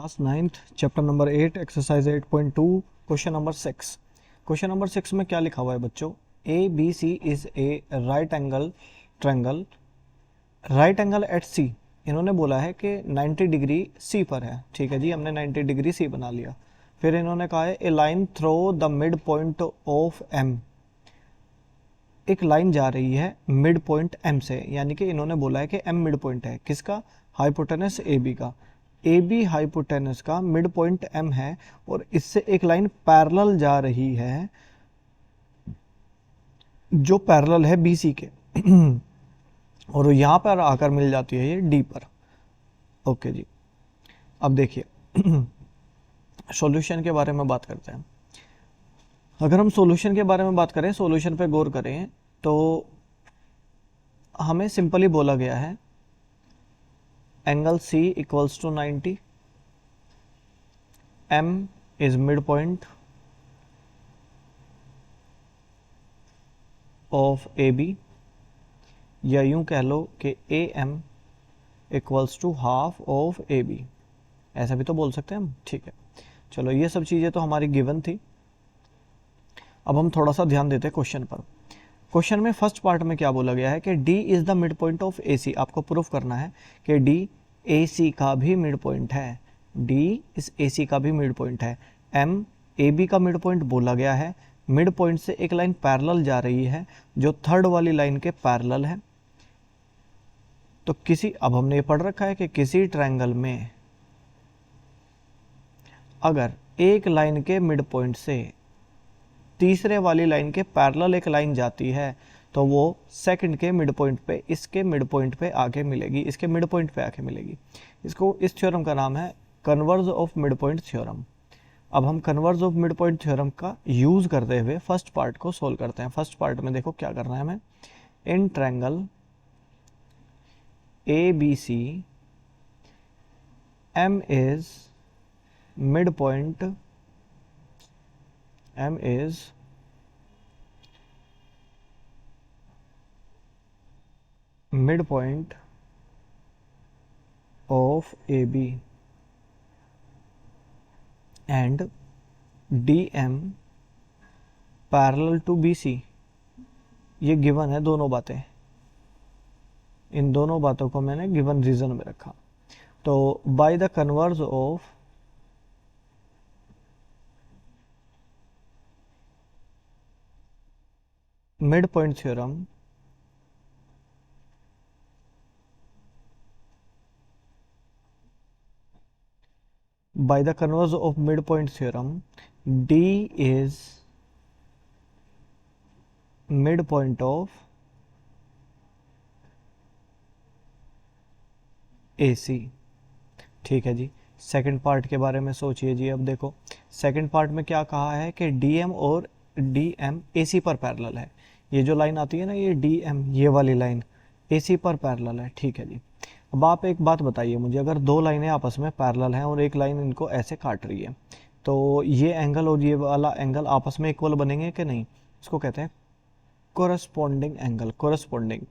Class 9th chapter number 8 exercise 8.2 question number 6। Question number 6 में क्या लिखा हुआ है बच्चों? A B C is a right angle triangle, right angle at C. इन्होंने बोला है कि 90 डिग्री सी पर है। ठीक है जी, हमने 90 डिग्री सी बना लिया। फिर इन्होंने कहा है a line through the mid point of M. एक लाइन जा रही है मिड पॉइंट एम से, यानी कि इन्होंने बोला है कि एम मिड पॉइंट है किसका? हाइपोटेनस ए बी का। ए बी हाइपोटेनस का मिड पॉइंट एम है और इससे एक लाइन पैरेलल जा रही है जो पैरेलल है बी सी के और यहां पर आकर मिल जाती है ये डी पर। ओके जी, अब देखिए सॉल्यूशन के बारे में बात करते हैं। अगर हम सॉल्यूशन के बारे में बात करें, सॉल्यूशन पे गौर करें तो हमें सिंपली बोला गया है angle C equals to 90, M is midpoint of AB, या यूं कह लो कि AM equals to half of AB, ऐसा भी तो बोल सकते हैं हम। ठीक है, चलो ये सब चीज़ें तो हमारी गिवन थी। अब हम थोड़ा सा ध्यान देते हैं क्वेश्चन पर। क्वेश्चन में फर्स्ट पार्ट में क्या बोला गया है कि D is the mid point of AC। आपको प्रूफ करना है कि D AC का भी मिड पॉइंट है, D इस AC का भी मिड पॉइंट है। M AB का मिड पॉइंट बोला गया है। मिड पॉइंट से एक लाइन पैरेलल जा रही है जो थर्ड वाली लाइन के पैरेलल है। तो अब हमने ये पढ़ रखा है कि किसी ट्रायंगल में अगर एक लाइन के मिड पॉइंट से तीसरे वाली लाइन के पैरेलल एक लाइन जाती है तो वो सेकंड के मिड पॉइंट पे, इसके मिड पॉइंट पे आके मिलेगी, इसके मिड पॉइंट पे आके मिलेगी। इस थ्योरम का नाम है converse of mid point theorem. अब हम converse of mid point theorem का यूज करते हुए फर्स्ट पार्ट को सोल्व करते हैं। फर्स्ट पार्ट में देखो क्या करना है हमें। In triangle A B C M is midpoint, M is mid point of A B and D M parallel to B C. ये गिवन है दोनों बातें, इन दोनों बातों को मैंने गिवन रीजन में रखा। तो by the converse of mid point theorem, by the converse of midpoint theorem, D is midpoint of AC। ठीक है जी, सेकंड पार्ट के बारे में सोचिए जी। अब देखो सेकंड पार्ट में क्या कहा है कि DM और DM AC पर पैरेलल है। ये जो लाइन आती है ना, ये DM, ये वाली लाइन AC पर पैरेलल है। ठीक है जी, अब आप एक बात बताइए मुझे, अगर दो लाइनें आपस में पैरेलल हैं और एक लाइन इनको ऐसे काट रही है तो ये एंगल और ये वाला एंगल आपस में इक्वल बनेंगे कि नहीं? इसको कहते हैं कोरस्पॉन्डिंग एंगल। कोरस्पॉन्डिंग,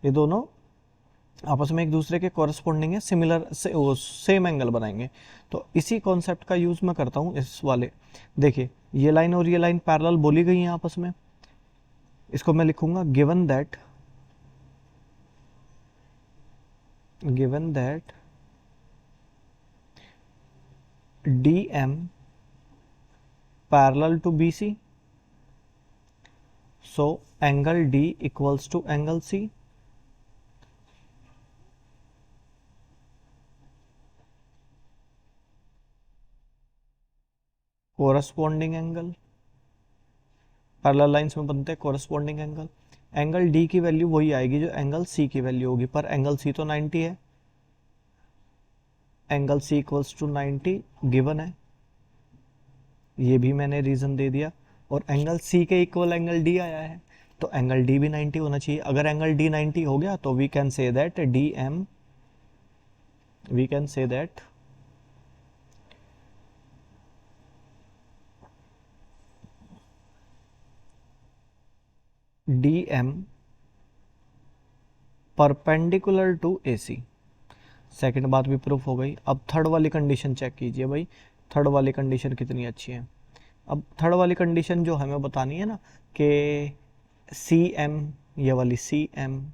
ये दोनों आपस में एक दूसरे के कोरस्पॉन्डिंग है, सिमिलर से सेम एंगल बनाएंगे। तो इसी कॉन्सेप्ट का यूज मैं करता हूँ इस वाले। देखिए ये लाइन और ये लाइन पैरेलल बोली गई है आपस में। इसको मैं लिखूंगा given that DM parallel to BC, so angle D equals to angle C। Corresponding angle, parallel lines में बनते हैं कोरस्पॉन्डिंग एंगल। एंगल डी की वैल्यू वही आएगी जो एंगल सी की वैल्यू होगी, पर एंगल सी तो 90 है। Angle C equals to 90 given है, ये भी मैंने रीजन दे दिया। और एंगल सी के इक्वल एंगल डी आया है तो एंगल डी भी 90 होना चाहिए। अगर एंगल डी 90 हो गया तो we can say that DM perpendicular to AC। Second बात भी प्रूफ हो गई। अब थर्ड वाली कंडीशन चेक कीजिए भाई, थर्ड वाली कंडीशन कितनी अच्छी है। अब थर्ड वाली कंडीशन जो हमें बतानी है ना कि सी एम, ये वाली C M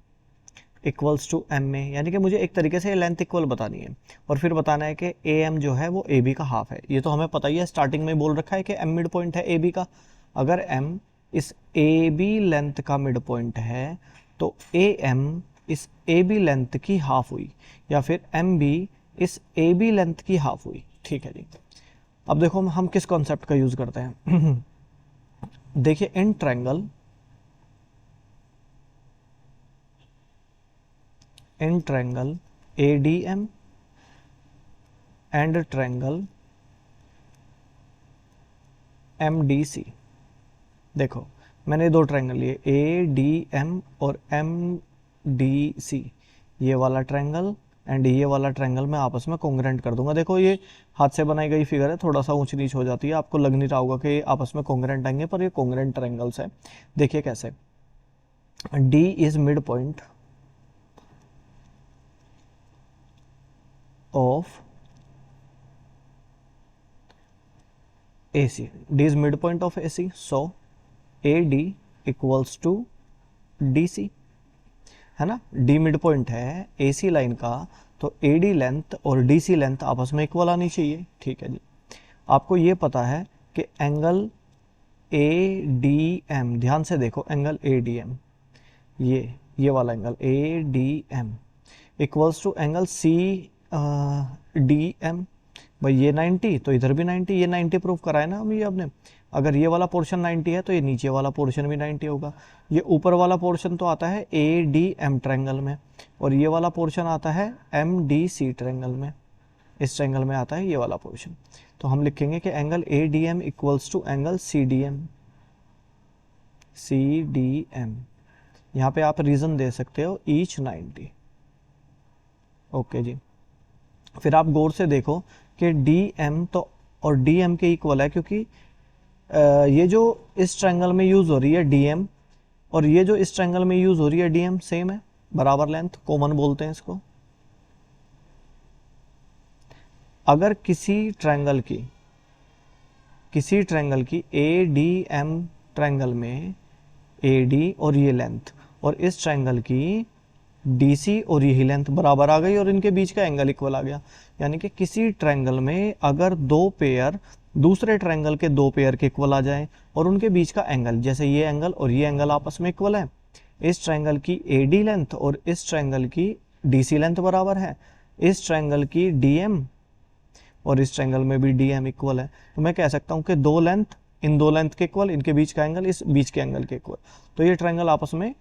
equals to M में, यानी कि मुझे एक तरीके से लेंथ इक्वल बतानी है और फिर बताना है कि ए एम जो है वो ए बी का हाफ है। ये तो हमें पता ही है, स्टार्टिंग में बोल रखा है कि एम मिड पॉइंट है ए बी का। अगर एम इस ए बी लेंथ का मिड पॉइंट है तो ए एम इस ए बी लेंथ की हाफ हुई, या फिर एम बी इस ए बी लेंथ की हाफ हुई। ठीक है जी। अब देखो हम किस कॉन्सेप्ट का यूज करते हैं। देखिए in triangle, in triangle ADM and triangle MDC, देखो मैंने दो ट्रायंगल लिए ADM और MDC, ये वाला ट्रायंगल एंड ये वाला ट्रायंगल मैं आपस में कॉन्ग्रेंट कर दूंगा। देखो ये हाथ से बनाई गई फिगर है, थोड़ा सा ऊंच नीच हो जाती है, आपको लग नहीं रहा होगा कि आपस में कॉन्ग्रेंट आएंगे, पर ये कॉन्ग्रेंट ट्रायंगल्स है। देखिए कैसे, D is mid point of AC, D is midpoint of AC, so AD equals to DC, है ना। D मिड पॉइंट है AC लाइन का, तो AD लेंथ और DC लेंथ आपस में इक्वल आनी चाहिए। ठीक है जी। आपको ये पता है कि एंगल ADM, ध्यान से देखो एंगल ADM, ये वाला angle ADM equals to angle CDM। भाई ये 90 तो इधर भी 90, ये 90 प्रूफ कराया ना अभी आपने। अगर ये वाला पोर्शन 90 है तो ये नीचे वाला पोर्शन भी 90 होगा। ये ऊपर वाला पोर्शन तो आता है ADM ट्रायंगल में, और ये वाला पोर्शन आता है MDC ट्रायंगल में। इस ट्रायंगल में आता है ये वाला पोर्शन। तो हम लिखेंगे कि angle ADM equals to angle CDM। यहाँ पे आप रीजन दे सकते हो ईच 90। ओके जी। फिर आप गौर से देखो कि DM तो और DM के इक्वल है, क्योंकि ये जो इस ट्रायंगल में यूज हो रही है DM, और ये जो इस ट्रायंगल में यूज हो रही है DM सेम है, बराबर लेंथ, कॉमन बोलते हैं इसको। अगर किसी ट्रायंगल की ADM ट्रायंगल में AD और ये लेंथ, और इस ट्रायंगल की DC और यही लेंथ बराबर आ गई, और इनके बीच का एंगल इक्वल आ गया। यानी कि किसी ट्रायंगल में अगर दो पेयर दूसरे ट्रायंगल के दो पेयर के इक्वल आ जाएं और उनके बीच का एंगल, जैसे ये एंगल और ये एंगल आपस में इक्वल है, इस ट्रायंगल की AD लेंथ और इस ट्रायंगल की DC लेंथ बराबर है, इस ट्रायंगल की DM और इस ट्रायंगल में भी DM इक्वल है, तो मैं कह सकता हूं कि दो लेंथ इन दो लेंथ के इक्वल, इनके बीच का एंगल इस बीच के एंगल के इक्वल, तो ये ट्रायंगल आपस में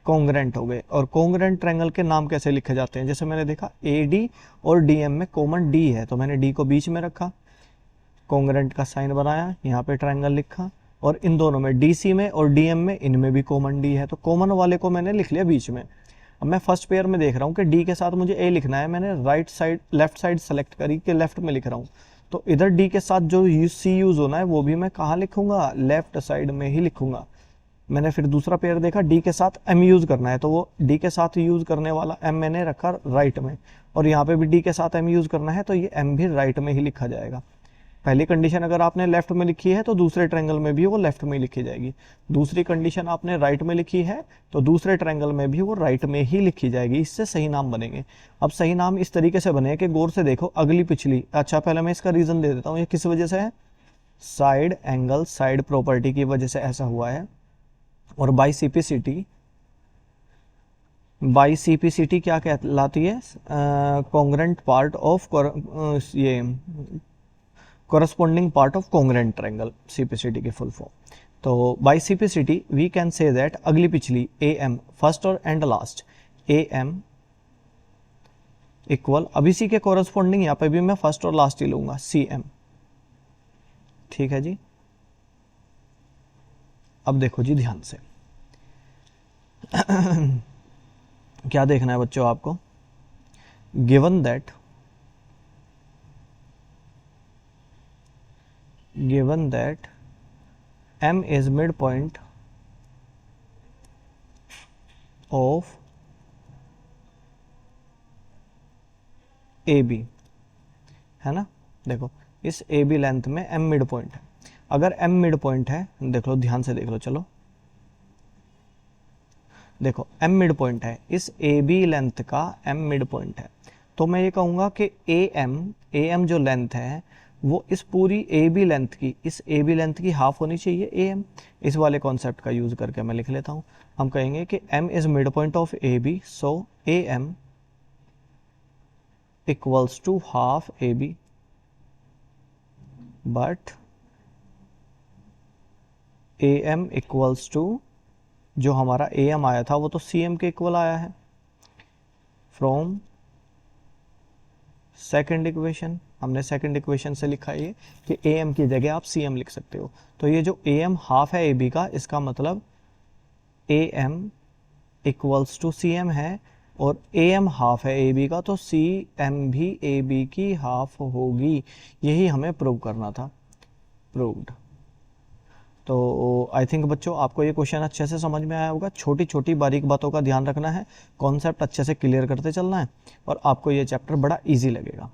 कॉन्ग्रेंट हो गए। और कॉन्ग्रेंट ट्रायंगल के नाम कैसे लिखे जाते हैं, जैसे मैंने देखा AD और DM में कॉमन D है, तो मैंने D को बीच में रखा, कॉन्ग्रेंट का साइन बनाया, यहाँ पे ट्रायंगल लिखा, और इन दोनों में DC में और DM में इनमें भी कॉमन D है, तो कॉमन वाले को मैंने लिख लिया बीच में। अब मैं फर्स्ट पेयर में देख रहा हूँ कि D के साथ मुझे A लिखना है, मैंने right side left side select करी कि लेफ्ट में लिख रहा हूँ, तो इधर D के साथ जो C यूज होना है वो भी मैं कहाँ लिखूंगा, लेफ्ट साइड में ही लिखूंगा। मैंने फिर दूसरा पेयर देखा D के साथ M यूज करना है, तो वो D के साथ यूज करने वाला M मैंने रखा राइट में, और यहाँ पे भी D के साथ M यूज करना है, तो ये M भी राइट में ही लिखा जाएगा। पहली कंडीशन अगर आपने लेफ्ट में लिखी है तो दूसरे ट्रायंगल में भी वो लेफ्ट में लिखी जाएगी। दूसरी कंडीशन आपने राइट में लिखी है तो दूसरे ट्रायंगल में भी वो राइट में ही लिखी जाएगी। इससे सही नाम बनेंगे। अब सही नाम इस तरीके से बने कि गौर से देखो अगली पिछली। अच्छा पहले मैं इसका रीजन दे देता हूँ, ये किस वजह से है, साइड एंगल साइड प्रॉपर्टी की वजह से ऐसा हुआ है। और बाई सीपीसीटी क्या कहलाती है, कॉन्ग्रेंट पार्ट ऑफ ये corresponding part of congruent triangle, CPCT की फुल फॉर्म। तो by CPCT we can say that अगली पिछली AM फर्स्ट और एंड लास्ट AM इक्वल, अब इसी के कोरस्पॉन्डिंग यहाँ पे भी मैं फर्स्ट और लास्ट ही लूंगा CM। ठीक है जी। अब देखो जी ध्यान से क्या देखना है बच्चों आपको, given that M is midpoint of A B, है ना। देखो इस ए बी लेंथ में एम मिड पॉइंट है। अगर एम मिड पॉइंट है, देख लो ध्यान से देख लो, चलो देखो एम मिड पॉइंट है, इस ए बी लेंथ का एम मिड पॉइंट है, तो मैं ये कहूँगा कि ए एम जो लेंथ है वो इस पूरी ए बी लेंथ की, इस ए बी लेंथ की हाफ होनी चाहिए ए एम। इस वाले कॉन्सेप्ट का यूज़ करके मैं लिख लेता हूँ। हम कहेंगे कि M is mid point of A B, so A M equals to half A B, but A M equals to, जो हमारा ए एम आया था वो तो सी एम के इक्वल आया है फ्रॉम सेकंड इक्वेशन। हमने सेकंड इक्वेशन से लिखा है कि ए एम की जगह आप सी एम लिख सकते हो। तो ये जो ए एम हाफ है ए बी का, इसका मतलब A M equals to C M है, और ए एम हाफ है ए बी का, तो सी एम भी ए बी की हाफ होगी। यही हमें प्रूव करना था, प्रूव्ड। तो आई थिंक बच्चों आपको ये क्वेश्चन अच्छे से समझ में आया होगा। छोटी छोटी बारीक बातों का ध्यान रखना है, कॉन्सेप्ट अच्छे से क्लियर करते चलना है, और आपको ये चैप्टर बड़ा इजी लगेगा।